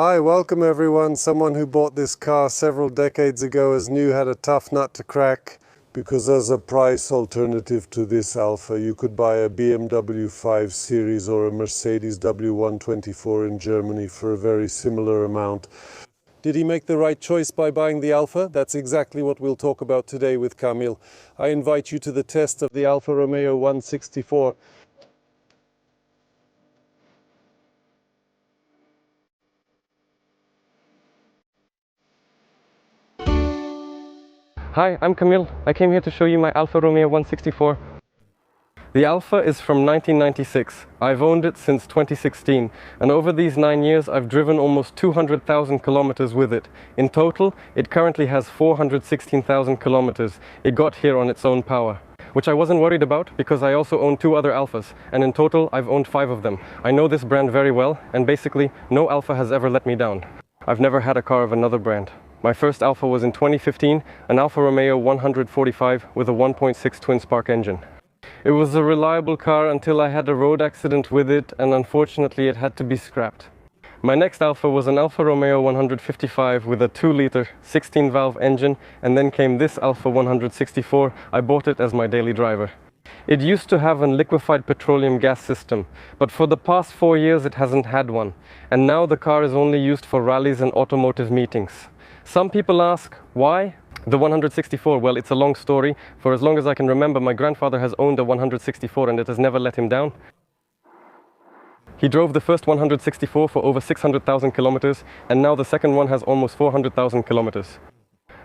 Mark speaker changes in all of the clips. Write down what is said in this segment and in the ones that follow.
Speaker 1: Hi, welcome everyone. Someone who bought this car several decades ago as new had a tough nut to crack because as a price alternative to this Alfa, you could buy a BMW 5 Series or a Mercedes W124 in Germany for a very similar amount. Did he make the right choice by buying the Alfa? That's exactly what we'll talk about today with Kamil. I invite you to the test of the Alfa Romeo 164.
Speaker 2: Hi, I'm Kamil. I came here to show you my Alfa Romeo 164. The Alfa is from 1996. I've owned it since 2016, and over these 9 years I've driven almost 200,000 kilometers with it. In total, it currently has 416,000 kilometers. It got here on its own power, which I wasn't worried about because I also own 2 other Alfas, and in total I've owned 5 of them. I know this brand very well, and basically no Alfa has ever let me down. I've never had a car of another brand. My first Alfa was in 2015, an Alfa Romeo 145 with a 1.6 twin-spark engine. It was a reliable car until I had a road accident with it, and unfortunately it had to be scrapped. My next Alfa was an Alfa Romeo 155 with a 2-liter 16-valve engine, and then came this Alfa 164. I bought it as my daily driver. It used to have a liquefied petroleum gas system, but for the past 4 years it hasn't had one, and now the car is only used for rallies and automotive meetings. Some people ask, why? The 164, well, it's a long story. For as long as I can remember, my grandfather has owned a 164 and it has never let him down. He drove the first 164 for over 600,000 kilometers, and now the second one has almost 400,000 kilometers.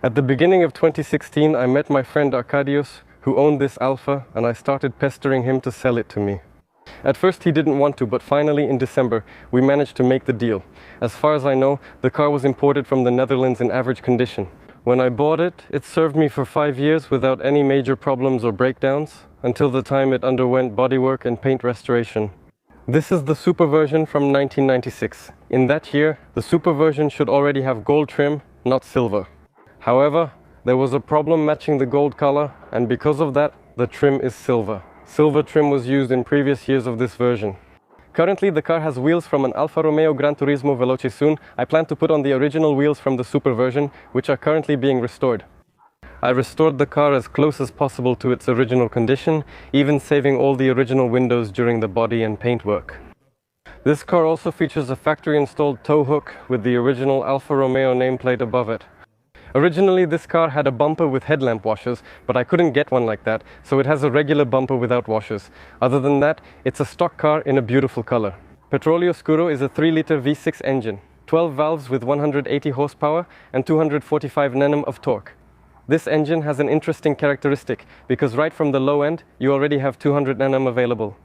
Speaker 2: At the beginning of 2016, I met my friend Arkadius, who owned this Alfa, and I started pestering him to sell it to me. At first he didn't want to, but finally in December we managed to make the deal. As far as I know, the car was imported from the Netherlands in average condition. When I bought it, it served me for 5 years without any major problems or breakdowns, until the time it underwent bodywork and paint restoration. This is the Super version from 1996. In that year, the Super version should already have gold trim, not silver. However, there was a problem matching the gold color, and because of that, the trim is silver. Silver trim was used in previous years of this version. Currently, the car has wheels from an Alfa Romeo Gran Turismo Veloce soon. I plan to put on the original wheels from the Super version, which are currently being restored. I restored the car as close as possible to its original condition, even saving all the original windows during the body and paint work. This car also features a factory-installed tow hook with the original Alfa Romeo nameplate above it. Originally, this car had a bumper with headlamp washers, but I couldn't get one like that, so it has a regular bumper without washers. Other than that, it's a stock car in a beautiful color. Petrolio Oscuro is a 3-liter V6 engine, 12 valves with 180 horsepower and 245 Nm of torque. This engine has an interesting characteristic, because right from the low end, you already have 200 Nm available.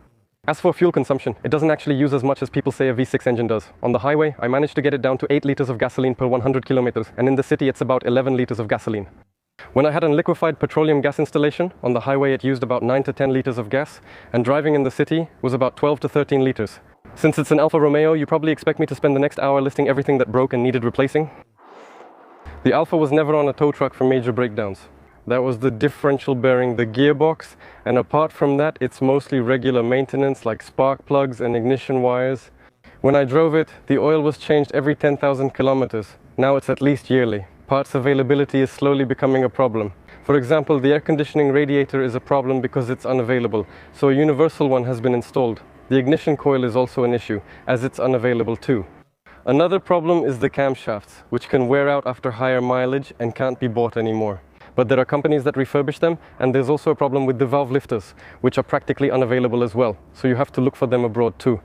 Speaker 2: As for fuel consumption, it doesn't actually use as much as people say a V6 engine does. On the highway, I managed to get it down to 8 liters of gasoline per 100 kilometers, and in the city it's about 11 liters of gasoline. When I had a liquefied petroleum gas installation, on the highway it used about 9 to 10 liters of gas, and driving in the city was about 12 to 13 liters. Since it's an Alfa Romeo, you probably expect me to spend the next hour listing everything that broke and needed replacing. The Alfa was never on a tow truck for major breakdowns. That was the differential bearing, the gearbox, and apart from that, it's mostly regular maintenance like spark plugs and ignition wires. When I drove it, the oil was changed every 10,000 kilometers. Now it's at least yearly. Parts availability is slowly becoming a problem. For example, the air conditioning radiator is a problem because it's unavailable, so a universal one has been installed. The ignition coil is also an issue, as it's unavailable too. Another problem is the camshafts, which can wear out after higher mileage and can't be bought anymore. But there are companies that refurbish them, and there's also a problem with the valve lifters, which are practically unavailable as well, so you have to look for them abroad too.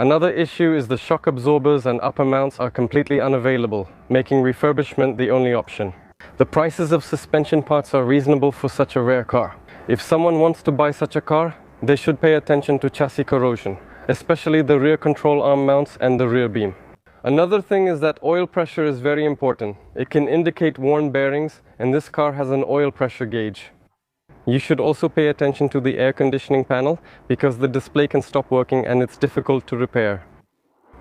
Speaker 2: Another issue is the shock absorbers and upper mounts are completely unavailable, making refurbishment the only option. The prices of suspension parts are reasonable for such a rare car. If someone wants to buy such a car, they should pay attention to chassis corrosion, especially the rear control arm mounts and the rear beam. Another thing is that oil pressure is very important. It can indicate worn bearings, and this car has an oil pressure gauge. You should also pay attention to the air conditioning panel, because the display can stop working and it's difficult to repair.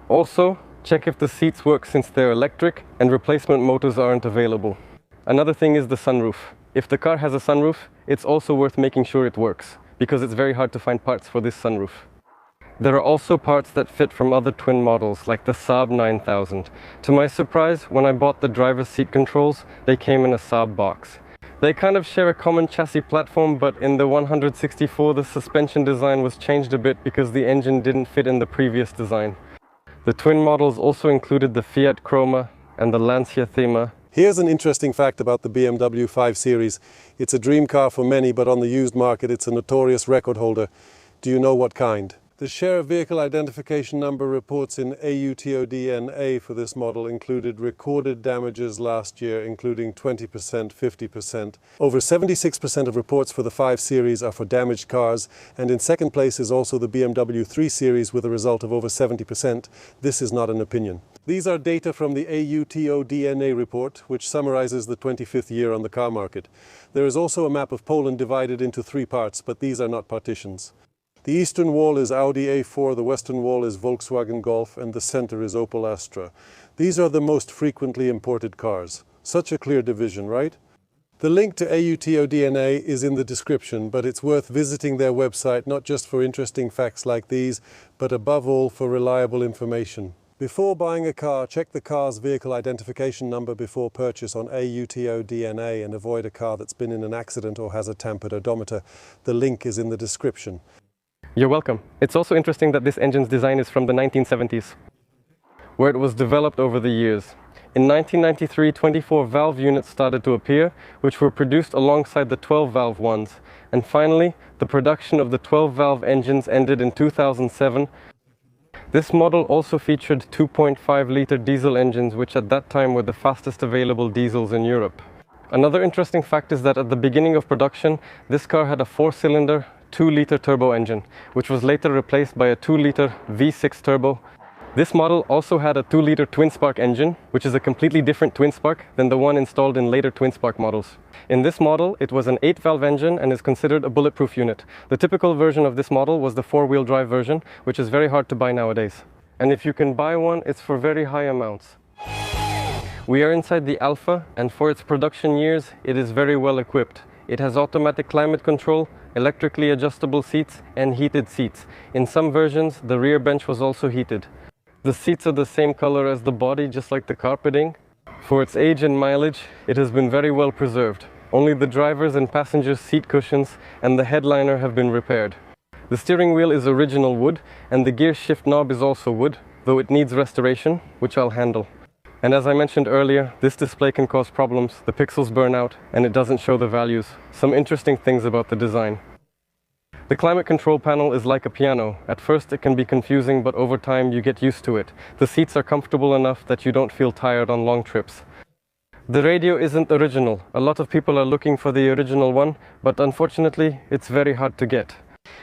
Speaker 2: Also, check if the seats work since they're electric and replacement motors aren't available. Another thing is the sunroof. If the car has a sunroof, it's also worth making sure it works, because it's very hard to find parts for this sunroof. There are also parts that fit from other twin models, like the Saab 9000. To my surprise, when I bought the driver's seat controls, they came in a Saab box. They kind of share a common chassis platform, but in the 164 the suspension design was changed a bit because the engine didn't fit in the previous design. The twin models also included the Fiat Chroma and the Lancia Thema.
Speaker 1: Here's an interesting fact about the BMW 5 Series. It's a dream car for many, but on the used market it's a notorious record holder. Do you know what kind? The share of vehicle identification number reports in AUTODNA for this model included recorded damages last year, including 20%, 50%. Over 76% of reports for the 5 Series are for damaged cars, and in second place is also the BMW 3 Series with a result of over 70%. This is not an opinion. These are data from the AUTODNA report, which summarizes the 25th year on the car market. There is also a map of Poland divided into 3 parts, but these are not partitions. The eastern wall is Audi A4, the western wall is Volkswagen Golf, and the center is Opel Astra. These are the most frequently imported cars. Such a clear division, right? The link to AUTODNA is in the description, but it's worth visiting their website not just for interesting facts like these, but above all for reliable information. Before buying a car, check the car's vehicle identification number before purchase on AUTODNA and avoid a car that's been in an accident or has a tampered odometer. The link is in the description.
Speaker 2: You're welcome. It's also interesting that this engine's design is from the 1970s, where it was developed over the years. In 1993, 24-valve units started to appear, which were produced alongside the 12-valve ones. And finally, the production of the 12-valve engines ended in 2007. This model also featured 2.5-liter diesel engines, which at that time were the fastest available diesels in Europe. Another interesting fact is that at the beginning of production, this car had a 4-cylinder, 2-liter turbo engine, which was later replaced by a 2-liter V6 turbo. This model also had a 2-liter twin-spark engine, which is a completely different twin-spark than the one installed in later twin-spark models. In this model, it was an 8-valve engine and is considered a bulletproof unit. The typical version of this model was the 4-wheel drive version, which is very hard to buy nowadays. And if you can buy one, it's for very high amounts. We are inside the Alfa, and for its production years, it is very well equipped. It has automatic climate control, electrically adjustable seats, and heated seats. In some versions, the rear bench was also heated. The seats are the same color as the body, just like the carpeting. For its age and mileage, it has been very well preserved. Only the driver's and passenger's seat cushions and the headliner have been repaired. The steering wheel is original wood, and the gear shift knob is also wood, though it needs restoration, which I'll handle. And as I mentioned earlier, this display can cause problems, the pixels burn out, and it doesn't show the values. Some interesting things about the design. The climate control panel is like a piano. At first it can be confusing, but over time you get used to it. The seats are comfortable enough that you don't feel tired on long trips. The radio isn't original. A lot of people are looking for the original one, but unfortunately it's very hard to get.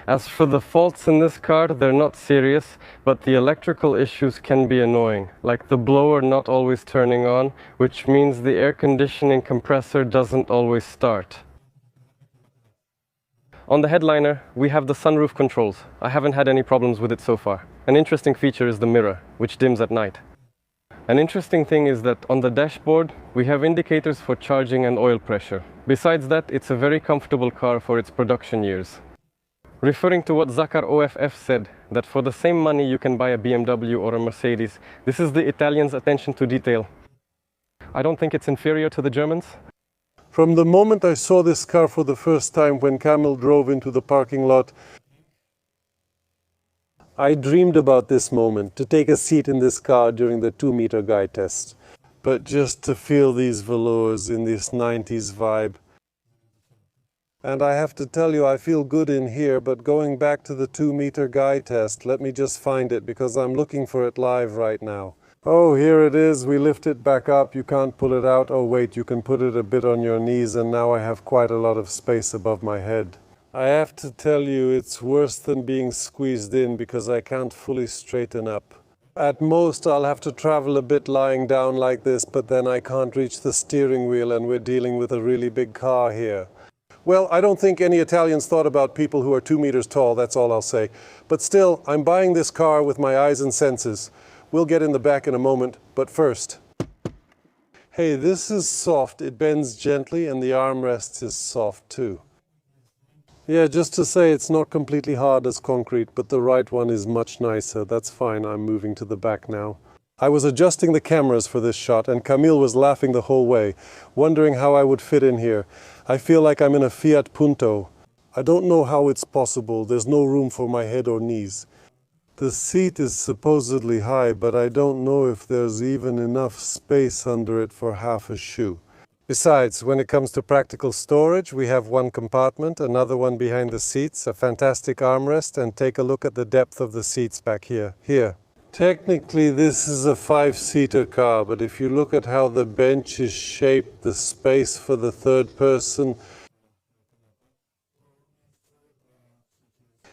Speaker 2: As for the faults in this car, they're not serious, but the electrical issues can be annoying, like the blower not always turning on, which means the air conditioning compressor doesn't always start. On the headliner, we have the sunroof controls. I haven't had any problems with it so far. An interesting feature is the mirror, which dims at night. An interesting thing is that on the dashboard, we have indicators for charging and oil pressure. Besides that, it's a very comfortable car for its production years. Referring to what Zakar OFF said, that for the same money you can buy a BMW or a Mercedes, this is the Italians' attention to detail. I don't think it's inferior to the Germans.
Speaker 1: From the moment I saw this car for the first time when Kamil drove into the parking lot, I dreamed about this moment, to take a seat in this car during the 2-meter guy test. But just to feel these velours in this 90s vibe. And I have to tell you, I feel good in here, but going back to the 2-meter guy test, let me just find it, because I'm looking for it live right now. Oh, here it is. We lift it back up. You can't pull it out. Oh, wait, you can put it a bit on your knees, and now I have quite a lot of space above my head. I have to tell you, it's worse than being squeezed in, because I can't fully straighten up. At most, I'll have to travel a bit lying down like this, but then I can't reach the steering wheel, and we're dealing with a really big car here. Well, I don't think any Italians thought about people who are 2 meters tall, that's all I'll say. But still, I'm buying this car with my eyes and senses. We'll get in the back in a moment, but first. Hey, this is soft. It bends gently, and the armrest is soft too. Yeah, just to say it's not completely hard as concrete, but the right one is much nicer. That's fine, I'm moving to the back now. I was adjusting the cameras for this shot and Kamil was laughing the whole way, wondering how I would fit in here. I feel like I'm in a Fiat Punto. I don't know how it's possible, there's no room for my head or knees. The seat is supposedly high, but I don't know if there's even enough space under it for half a shoe. Besides, when it comes to practical storage, we have one compartment, another one behind the seats, a fantastic armrest, and take a look at the depth of the seats back here. Here. Technically, this is a 5-seater car, but if you look at how the bench is shaped, the space for the third person,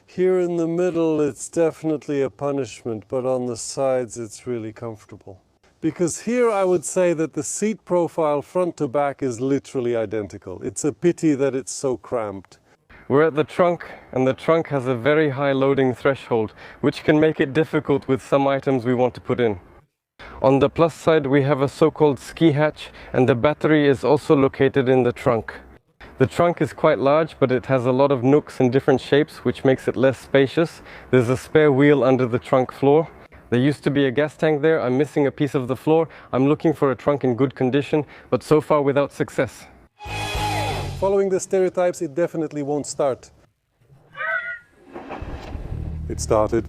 Speaker 1: here in the middle, it's definitely a punishment, but on the sides, it's really comfortable. Because here I would say that the seat profile front to back is literally identical. It's a pity that it's so cramped.
Speaker 2: We're at the trunk, and the trunk has a very high loading threshold, which can make it difficult with some items we want to put in. On the plus side, we have a so-called ski hatch, and the battery is also located in the trunk. The trunk is quite large, but it has a lot of nooks in different shapes, which makes it less spacious. There's a spare wheel under the trunk floor. There used to be a gas tank there. I'm missing a piece of the floor. I'm looking for a trunk in good condition, but so far without success.
Speaker 1: Following the stereotypes, it definitely won't start. It started.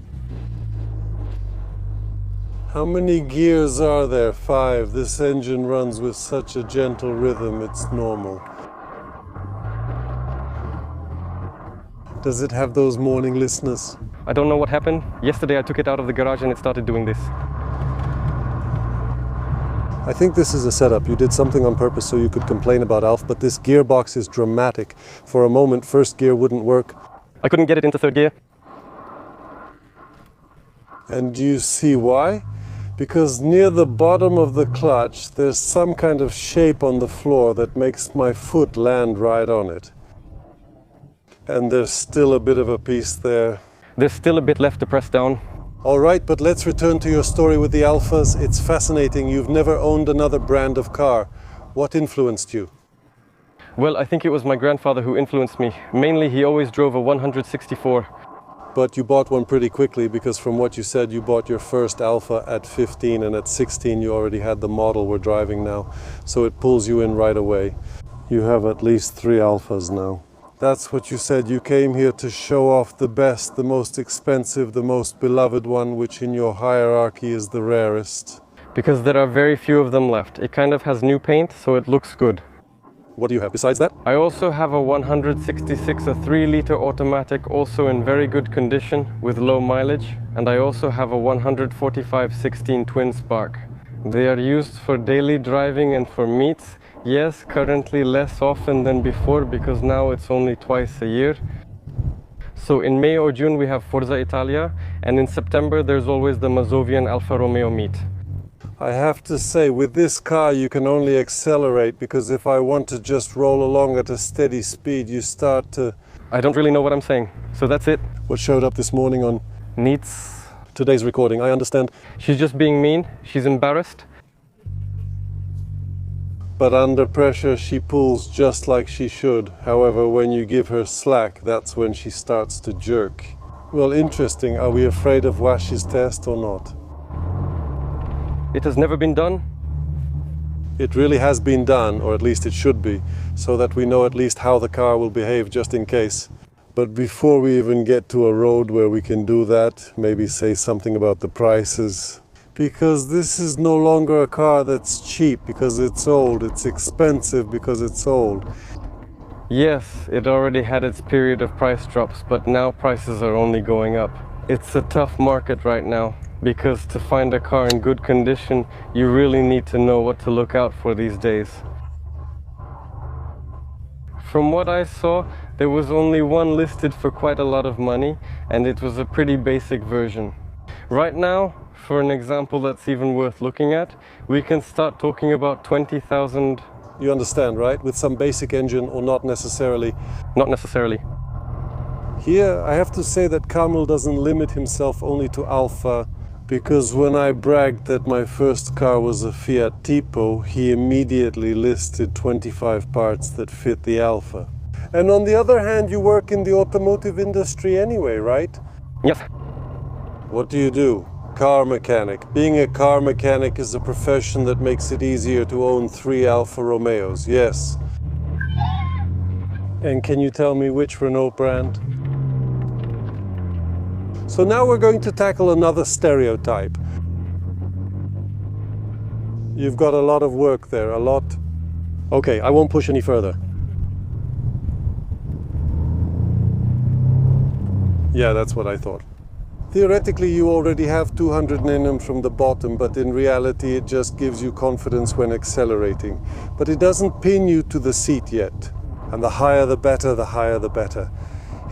Speaker 1: How many gears are there? 5. This engine runs with such a gentle rhythm, it's normal. Does it have those morning listeners?
Speaker 2: I don't know what happened. Yesterday I took it out of the garage and it started doing this.
Speaker 1: I think this is a setup. You did something on purpose so you could complain about Alf, but this gearbox is dramatic. For a moment, first gear wouldn't work.
Speaker 2: I couldn't get it into third gear.
Speaker 1: And do you see why? Because near the bottom of the clutch, there's some kind of shape on the floor that makes my foot land right on it. And there's still a bit of a piece there.
Speaker 2: There's still a bit left to press down.
Speaker 1: All right, but let's return to your story with the Alfas. It's fascinating. You've never owned another brand of car. What influenced you?
Speaker 2: Well, I think it was my grandfather who influenced me. Mainly, he always drove a 164.
Speaker 1: But you bought one pretty quickly because from what you said, you bought your first Alfa at 15 and at 16 you already had the model we're driving now. So it pulls you in right away. You have at least 3 Alfas now. That's what you said. You came here to show off the best, the most expensive, the most beloved one, which in your hierarchy is the rarest.
Speaker 2: Because there are very few of them left. It kind of has new paint, so it looks good.
Speaker 1: What do you have besides that?
Speaker 2: I also have a 166, a 3-liter automatic, also in very good condition with low mileage. And I also have a 145 16 twin spark. They are used for daily driving and for meets. Yes, currently less often than before because now it's only twice a year. So in May or June we have Forza Italia, and in September there's always the Mazovian Alfa Romeo meet.
Speaker 1: I have to say, with this car you can only accelerate, because if I want to just roll along at a steady speed, you start to...
Speaker 2: I don't really know what I'm saying, so that's it.
Speaker 1: What showed up this morning on
Speaker 2: Needs.
Speaker 1: today's recording, I understand.
Speaker 2: She's just being mean, she's embarrassed.
Speaker 1: But under pressure she pulls just like she should. However, when you give her slack, that's when she starts to jerk. Well, interesting. Are we afraid of Wash's test or not?
Speaker 2: It has never been done.
Speaker 1: It really has been done, or at least it should be, so that we know at least how the car will behave just in case. But before we even get to a road where we can do that, maybe say something about the prices. Because this is no longer a car that's cheap because it's old, it's expensive because it's old.
Speaker 2: Yes, it already had its period of price drops, but now prices are only going up. It's a tough market right now, because to find a car in good condition, you really need to know what to look out for these days. From what I saw, there was only one listed for quite a lot of money, and it was a pretty basic version. Right now, for an example that's even worth looking at, we can start talking about 20,000.
Speaker 1: You understand, right? With some basic engine, or not necessarily.
Speaker 2: Not necessarily.
Speaker 1: Here, I have to say that Kamil doesn't limit himself only to Alfa, because when I bragged that my first car was a Fiat Tipo, he immediately listed 25 parts that fit the Alfa. And on the other hand, you work in the automotive industry anyway, right?
Speaker 2: Yes.
Speaker 1: What do you do? Car mechanic. Being a car mechanic is a profession that makes it easier to own 3 Alfa Romeos, yes. And can you tell me which Renault brand? So now we're going to tackle another stereotype. You've got a lot of work there, a lot. Okay, I won't push any further. Yeah, that's what I thought. Theoretically, you already have 200 Nm from the bottom, but in reality it just gives you confidence when accelerating. But it doesn't pin you to the seat yet. And the higher the better, the higher the better.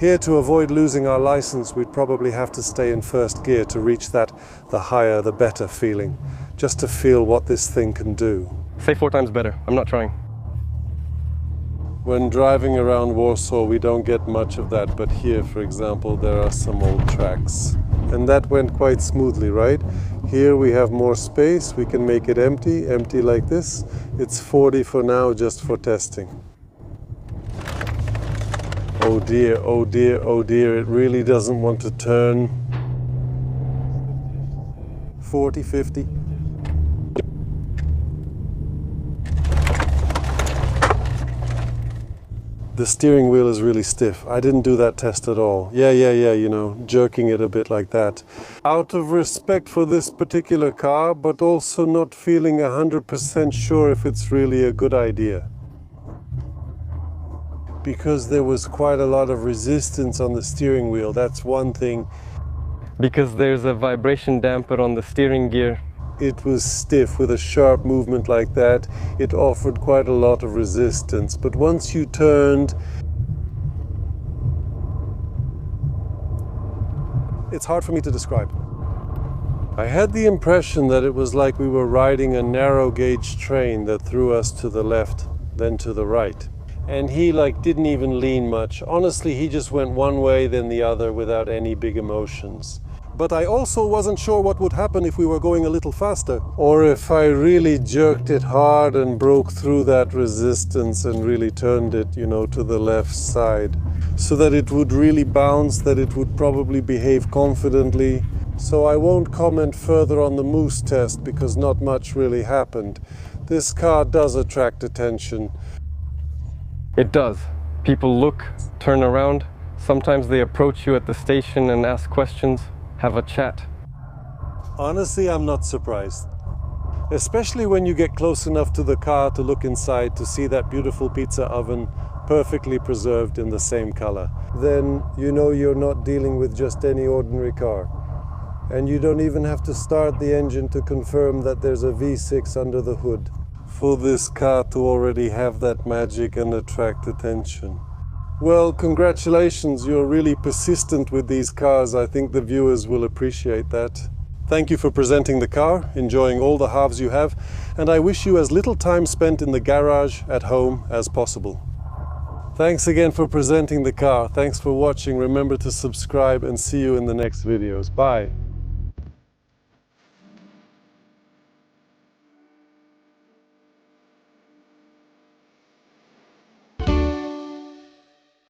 Speaker 1: Here, to avoid losing our license, we'd probably have to stay in first gear to reach that the higher the better feeling. Just to feel what this thing can do.
Speaker 2: Say 4 times better. I'm not trying.
Speaker 1: When driving around Warsaw, we don't get much of that, but here, for example, there are some old tracks. And that went quite smoothly, right? Here we have more space, we can make it empty like this. It's 40 for now, just for testing. Oh dear, oh dear, oh dear, it really doesn't want to turn. 40, 50. The steering wheel is really stiff. I didn't do that test at all. Yeah, you know, jerking it a bit like that. Out of respect for this particular car, but also not feeling 100% sure if it's really a good idea. Because there was quite a lot of resistance on the steering wheel, that's one thing.
Speaker 2: Because there's a vibration damper on the steering gear.
Speaker 1: It was stiff. With a sharp movement like that, it offered quite a lot of resistance. But once you turned, it's hard for me to describe. I had the impression that it was like we were riding a narrow gauge train that threw us to the left, then to the right. And he didn't even lean much. Honestly, he just went one way, then the other without any big emotions. But I also wasn't sure what would happen if we were going a little faster. Or if I really jerked it hard and broke through that resistance and really turned it, you know, to the left side. So that it would really bounce, that it would probably behave confidently. So I won't comment further on the moose test because not much really happened. This car does attract attention.
Speaker 2: It does. People look, turn around. Sometimes they approach you at the station and ask questions. Have a chat.
Speaker 1: Honestly, I'm not surprised. Especially when you get close enough to the car to look inside to see that beautiful pizza oven perfectly preserved in the same color. Then you know you're not dealing with just any ordinary car. And you don't even have to start the engine to confirm that there's a V6 under the hood. For this car to already have that magic and attract attention. Well, congratulations, you're really persistent with these cars. I think the viewers will appreciate that. Thank you for presenting the car, enjoying all the halves you have, and I wish you as little time spent in the garage at home as possible. Thanks again for presenting the car. Thanks for watching. Remember to subscribe and see you in the next videos. Bye.